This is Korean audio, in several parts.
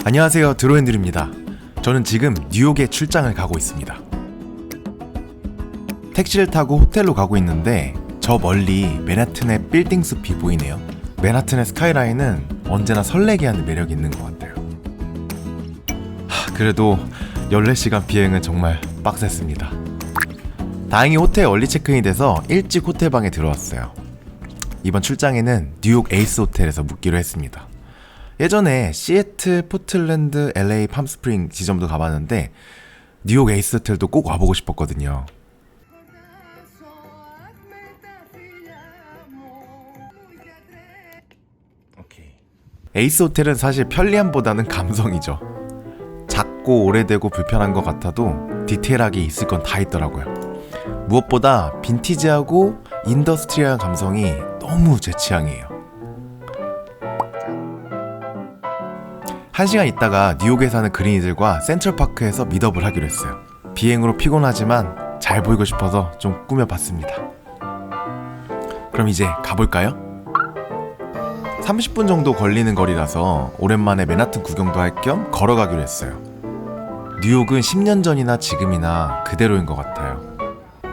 안녕하세요, 드로앤드류입니다. 저는 지금 뉴욕에 출장을 가고 있습니다. 택시를 타고 호텔로 가고 있는데 저 멀리 맨하튼의 빌딩 숲이 보이네요. 맨하튼의 스카이라인은 언제나 설레게 하는 매력이 있는 것 같아요. 그래도 14시간 비행은 정말 빡셌습니다. 다행히 호텔 얼리 체크인이 돼서 일찍 호텔 방에 들어왔어요. 이번 출장에는 뉴욕 에이스 호텔에서 묵기로 했습니다. 예전에 시애틀, 포틀랜드, LA, 팜스프링 지점도 가봤는데 뉴욕 에이스 호텔도 꼭 와보고 싶었거든요. 에이스 호텔은 사실 편리함보다는 감성이죠. 작고 오래되고 불편한 것 같아도 디테일하게 있을 건 다 있더라고요. 무엇보다 빈티지하고 인더스트리얼한 감성이 너무 제 취향이에요. 1시간 있다가 뉴욕에 사는 그린이들과 센트럴파크에서 미더블 하기로 했어요. 비행으로 피곤하지만 잘 보이고 싶어서 좀 꾸며봤습니다. 그럼 이제 가볼까요? 30분 정도 걸리는 거리라서 오랜만에 맨하튼 구경도 할 겸 걸어가기로 했어요. 뉴욕은 10년 전이나 지금이나 그대로인 것 같아요.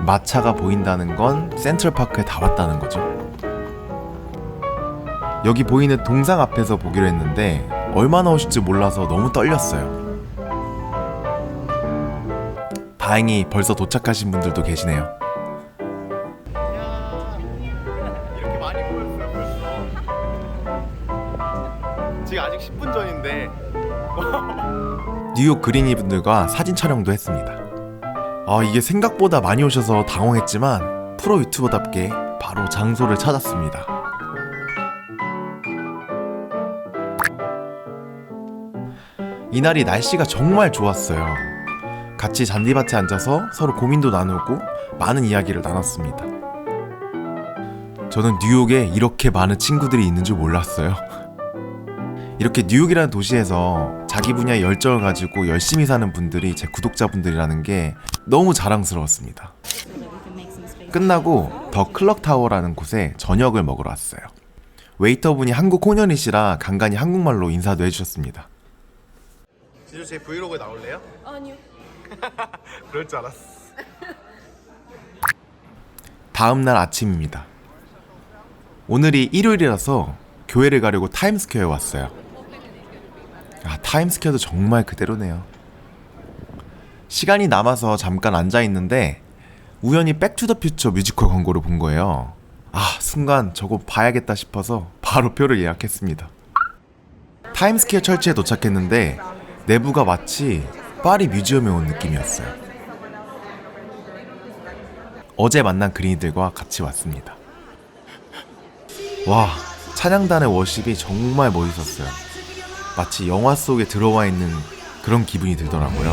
마차가 보인다는 건 센트럴파크에 다 왔다는 거죠. 여기 보이는 동상 앞에서 보기로 했는데 얼마나 오실지 몰라서 너무 떨렸어요. 다행히 벌써 도착하신 분들도 계시네요. 이렇게 많이 보였어요 벌써. 지금 아직 10분 전인데. 뉴욕 그린이 분들과 사진 촬영도 했습니다. 이게 생각보다 많이 오셔서 당황했지만 프로 유튜버답게 바로 장소를 찾았습니다. 이날이 날씨가 정말 좋았어요. 같이 잔디밭에 앉아서 서로 고민도 나누고 많은 이야기를 나눴습니다. 저는 뉴욕에 이렇게 많은 친구들이 있는 줄 몰랐어요. 이렇게 뉴욕이라는 도시에서 자기 분야에 열정을 가지고 열심히 사는 분들이 제 구독자분들이라는 게 너무 자랑스러웠습니다. 끝나고 더 클럭타워라는 곳에 저녁을 먹으러 왔어요. 웨이터분이 한국 혼혈이시라 간간히 한국말로 인사도 해주셨습니다. 지수 제 브이로그에 나올래요? 아니요. 그럴 줄 알았어. 다음날 아침입니다. 오늘이 일요일이라서 교회를 가려고 타임스퀘어에 왔어요. 타임스퀘어도 정말 그대로네요. 시간이 남아서 잠깐 앉아있는데 우연히 백투더퓨처 뮤지컬 광고를 본 거예요. 순간 저거 봐야겠다 싶어서 바로 표를 예약했습니다. 타임스퀘어 철지에 도착했는데 내부가 마치 파리 뮤지엄에 온 느낌이었어요. 어제 만난 그린이들과 같이 왔습니다. 와, 찬양단의 워십이 정말 멋있었어요. 마치 영화 속에 들어와 있는 그런 기분이 들더라고요.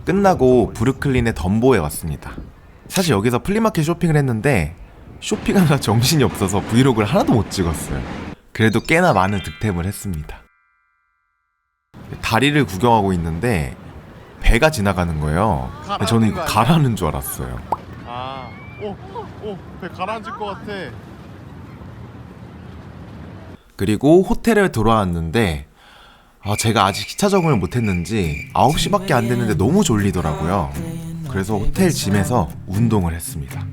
끝나고 브루클린의 덤보에 왔습니다. 사실 여기서 플리마켓 쇼핑을 했는데 쇼핑하느라 정신이 없어서 브이로그를 하나도 못 찍었어요. 그래도 꽤나 많은 득템을 했습니다. 다리를 구경하고 있는데 배가 지나가는 거예요. 저는 이거 가라는 줄 알았어요. 배 가라앉을 것 같아. 그리고 호텔에 돌아왔는데 제가 아직 시차 적응을 못했는지 9시밖에 안 됐는데 너무 졸리더라고요. 그래서 호텔 짐에서 운동을 했습니다.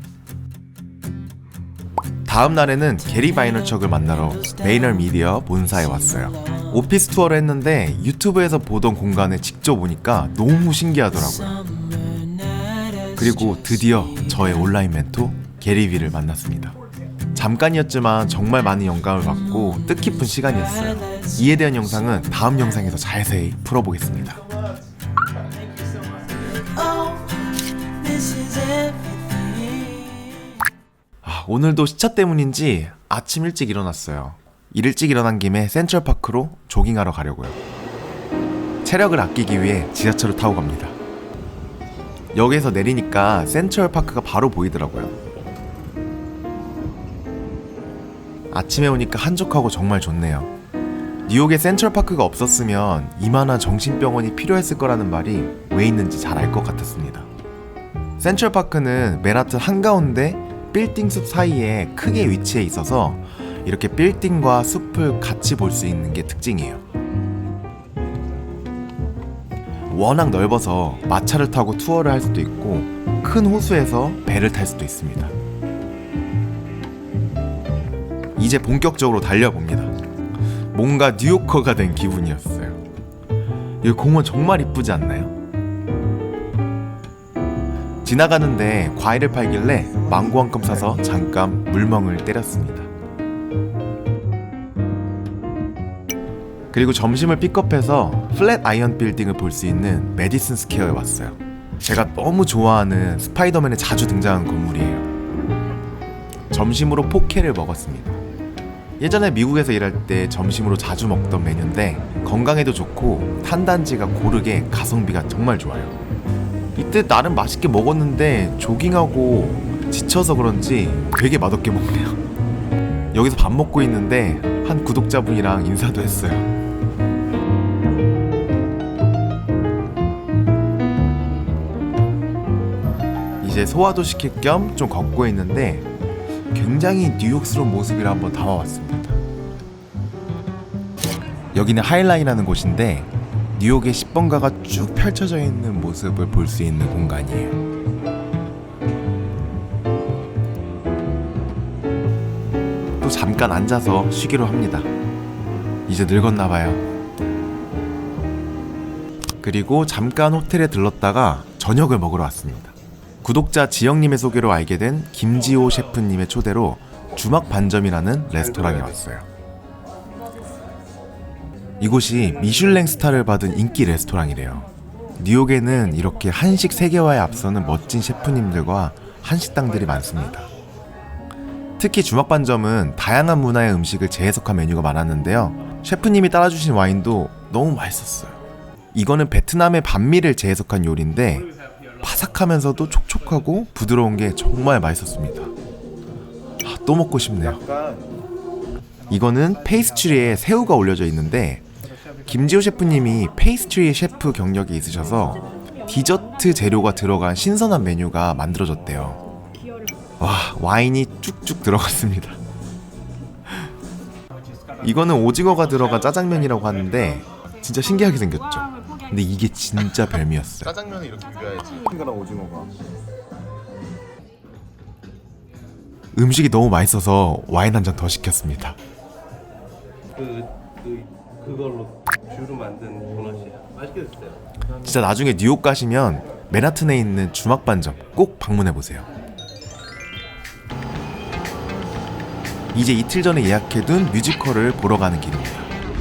다음 날에는 게리 바이너척을 만나러 베이널미디어 본사에 왔어요. 오피스 투어를 했는데 유튜브에서 보던 공간을 직접 오니까 너무 신기하더라고요. 그리고 드디어 저의 온라인 멘토 게리비를 만났습니다. 잠깐이었지만 정말 많은 영감을 받고 뜻깊은 시간이었어요. 이에 대한 영상은 다음 영상에서 자세히 풀어보겠습니다. 오늘도 시차 때문인지 아침 일찍 일어났어요. 일찍 일어난 김에 센트럴파크로 조깅하러 가려고요. 체력을 아끼기 위해 지하철을 타고 갑니다. 역에서 내리니까 센트럴파크가 바로 보이더라고요. 아침에 오니까 한적하고 정말 좋네요. 뉴욕에 센트럴파크가 없었으면 이만한 정신병원이 필요했을 거라는 말이 왜 있는지 잘 알 것 같았습니다. 센트럴파크는 맨하튼 한가운데 빌딩 숲 사이에 크게 위치해 있어서 이렇게 빌딩과 숲을 같이 볼 수 있는 게 특징이에요. 워낙 넓어서 마차를 타고 투어를 할 수도 있고 큰 호수에서 배를 탈 수도 있습니다. 이제 본격적으로 달려봅니다. 뭔가 뉴요커가 된 기분이었어요. 이 공원 정말 이쁘지 않나요? 지나가는데 과일을 팔길래 망고 한 컵 사서 잠깐 물멍을 때렸습니다. 그리고 점심을 픽업해서 플랫 아이언 빌딩을 볼 수 있는 메디슨 스퀘어에 왔어요. 제가 너무 좋아하는 스파이더맨에 자주 등장한 건물이에요. 점심으로 포케를 먹었습니다. 예전에 미국에서 일할 때 점심으로 자주 먹던 메뉴인데 건강에도 좋고 탄단지가 고르게 가성비가 정말 좋아요. 이때 나름 맛있게 먹었는데 조깅하고 지쳐서 그런지 되게 맛없게 먹네요. 여기서 밥 먹고 있는데 한 구독자분이랑 인사도 했어요. 이제 소화도 시킬 겸 좀 걷고 있는데 굉장히 뉴욕스러운 모습이라 한번 담아왔습니다. 여기는 하일라인이라는 곳인데 뉴욕의 10번가가 쭉 펼쳐져 있는 모습을 볼 수 있는 공간이에요. 또 잠깐 앉아서 쉬기로 합니다. 이제 늙었나봐요. 그리고 잠깐 호텔에 들렀다가 저녁을 먹으러 왔습니다. 구독자 지영님의 소개로 알게 된 김지호 셰프님의 초대로 주막 반점이라는 레스토랑에 왔어요. 이곳이 미슐랭 스타를 받은 인기 레스토랑이래요. 뉴욕에는 이렇게 한식 세계화에 앞서는 멋진 셰프님들과 한식당들이 많습니다. 특히 주막 반점은 다양한 문화의 음식을 재해석한 메뉴가 많았는데요. 셰프님이 따라주신 와인도 너무 맛있었어요. 이거는 베트남의 반미를 재해석한 요리인데 바삭하면서도 촉촉하고 부드러운 게 정말 맛있었습니다. 또 먹고 싶네요. 이거는 페이스트리에 새우가 올려져 있는데 김지호 셰프님이 페이스트리 셰프 경력이 있으셔서 디저트 재료가 들어간 신선한 메뉴가 만들어졌대요. 와, 와인이 쭉쭉 들어갔습니다. 이거는 오징어가 들어간 짜장면이라고 하는데 진짜 신기하게 생겼죠. 근데 이게 진짜 별미였어요. 짜장면을 이렇게 비벼야지. 싱거나 오징어가. 음식이 너무 맛있어서 와인 한 잔 더 시켰습니다. 그걸로 뷰로 만든 도넛이야. 맛있게 드세요. 진짜 나중에 뉴욕 가시면 맨하튼에 있는 주막 반점 꼭 방문해 보세요. 이제 이틀 전에 예약해둔 뮤지컬을 보러 가는 길입니다.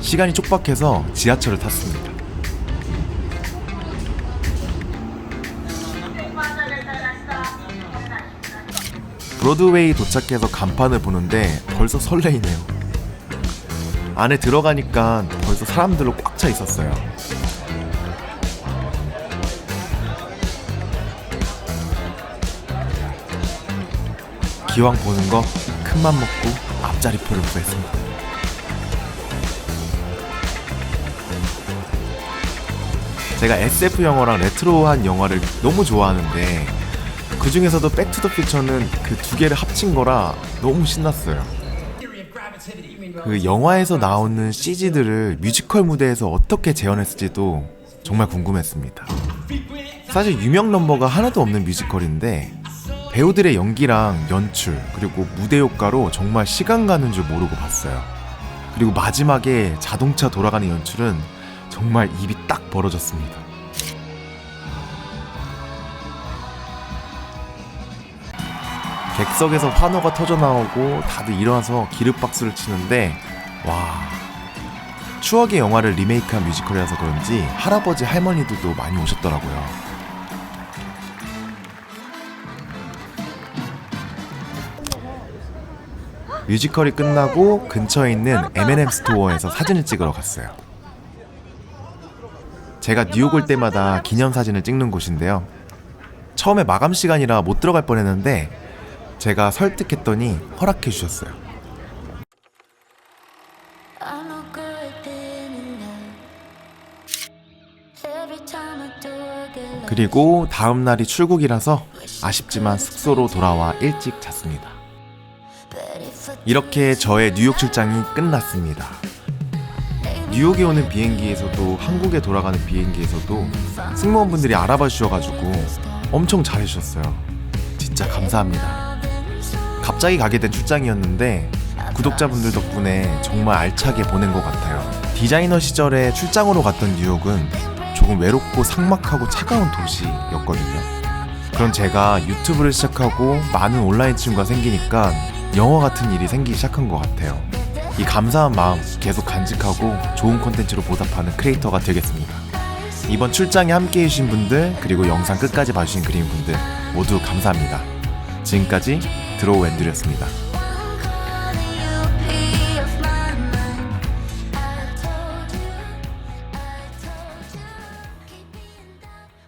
시간이 촉박해서 지하철을 탔습니다. 브로드웨이 도착해서 간판을 보는데 벌써 설레이네요. 안에 들어가니까 벌써 사람들로 꽉 차 있었어요. 기왕 보는 거 큰맘 먹고 앞자리표를 구했습니다. 제가 SF 영화랑 레트로한 영화를 너무 좋아하는데 그 중에서도 백투더퓨처는 그 두 개를 합친 거라 너무 신났어요. 그 영화에서 나오는 CG들을 뮤지컬 무대에서 어떻게 재현했을지도 정말 궁금했습니다. 사실 유명 넘버가 하나도 없는 뮤지컬인데 배우들의 연기랑 연출 그리고 무대 효과로 정말 시간 가는 줄 모르고 봤어요. 그리고 마지막에 자동차 돌아가는 연출은 정말 입이 딱 벌어졌습니다. 객석에서 환호가 터져나오고 다들 일어나서 기립박수를 치는데 와, 추억의 영화를 리메이크한 뮤지컬이라서 그런지 할아버지 할머니들도 많이 오셨더라고요. 뮤지컬이 끝나고 근처에 있는 M&M 스토어에서 사진을 찍으러 갔어요. 제가 뉴욕 올 때마다 기념사진을 찍는 곳인데요. 처음에 마감 시간이라 못 들어갈 뻔했는데 제가 설득했더니 허락해 주셨어요. 그리고 다음 날이 출국이라서 아쉽지만 숙소로 돌아와 일찍 잤습니다. 이렇게 저의 뉴욕 출장이 끝났습니다. 뉴욕에 오는 비행기에서도 한국에 돌아가는 비행기에서도 승무원분들이 알아봐 주셔가지고 엄청 잘해주셨어요. 진짜 감사합니다. 갑자기 가게 된 출장이었는데 구독자분들 덕분에 정말 알차게 보낸 것 같아요. 디자이너 시절에 출장으로 갔던 뉴욕은 조금 외롭고 삭막하고 차가운 도시였거든요. 그런 제가 유튜브를 시작하고 많은 온라인 친구가 생기니까 영화 같은 일이 생기기 시작한 것 같아요. 이 감사한 마음 계속 간직하고 좋은 콘텐츠로 보답하는 크리에이터가 되겠습니다. 이번 출장에 함께 해주신 분들 그리고 영상 끝까지 봐주신 그림분들 모두 감사합니다. 지금까지 드로우 앤드류였습니다.